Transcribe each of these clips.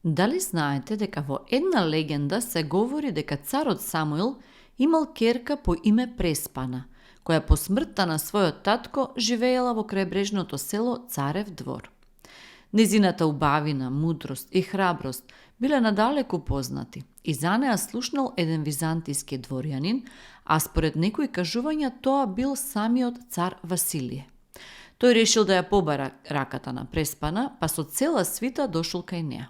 Дали знаете дека во една легенда се говори дека царот Самуил имал ќерка по име Преспана, која по смртта на својот татко живеела во крајбрежното село Царев двор. Незината убавина, мудрост и храброст биле надалеку познати и за неа слушнал еден византиски дворјанин, а според некои кажувања тоа бил самиот цар Василие. Тој решил да ја побара раката на Преспана, па со цела свита дошол кај неа.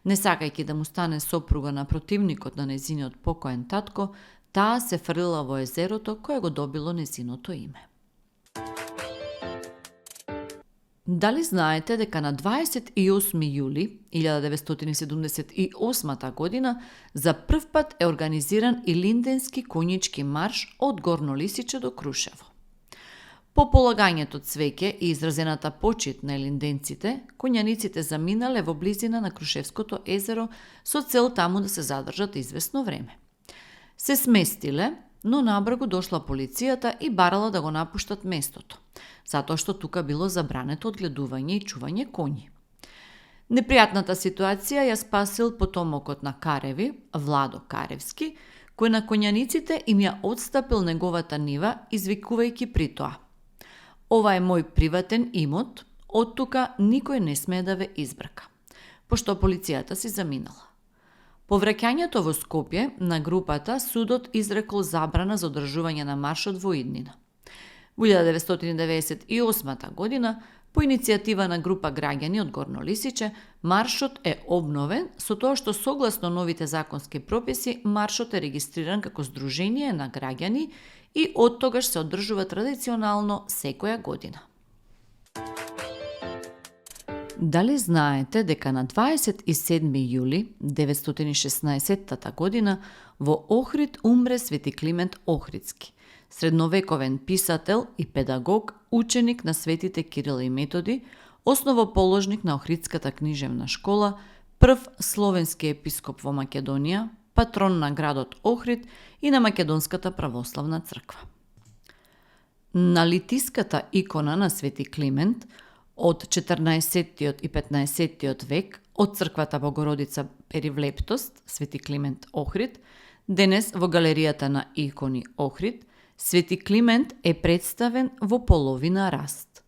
Не сакајќи да му стане сопруга на противникот на незиниот покоен татко, таа се фрлила во езерото кое го добило незиното име. Дали знаете дека на 28 јули 1978 година за прв пат е организиран Илинденски конјички марш од Горно Лисиче до Крушево? По полагањето цвеќе и изразената почит на илинденците, коњаниците заминале во близина на Крушевското езеро со цел таму да се задржат извесно време. Се сместиле, но набргу дошла полицијата и барала да го напуштат местото, затоа што тука било забрането одгледување и чување коњи. Непријатната ситуација ја спасил потомокот на Кареви, Владо Каревски, кој на коњаниците им ја одстапил неговата нива, извикувајќи при тоа: "Ова е мој приватен имот, од тука никој не смее да ве избрка", пошто полицијата си заминала. По враќањето во Скопје на групата судот изрекол забрана за одржување на маршот во иднина. Во 1998 година, по иницијатива на група граѓани од Горно Лисиче, маршот е обновен со тоа што согласно новите законски прописи маршот е регистриран како здружение на граѓани и од тогаш се одржува традиционално секоја година. Дали знаете дека на 27 јули 916 година во Охрид умре Свети Климент Охридски, средновековен писател и педагог, ученик на светите Кирил и Методи, основоположник на Охридската книжевна школа, прв словенски епископ во Македонија, патрон на градот Охрид и на Македонската православна црква. На литиската икона на Свети Климент од 14 и 15 век од црквата Богородица Перивлептост, Свети Климент Охрид, денес во галеријата на икони Охрид, Свети Климент е представен во половина раст.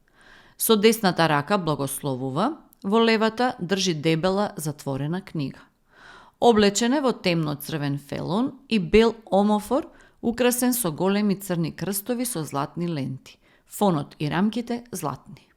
Со десната рака благословува, во левата држи дебела затворена книга. Облечен е во темно црвен фелон и бел омофор, украсен со големи црни крстови со златни ленти. Фонот и рамките златни.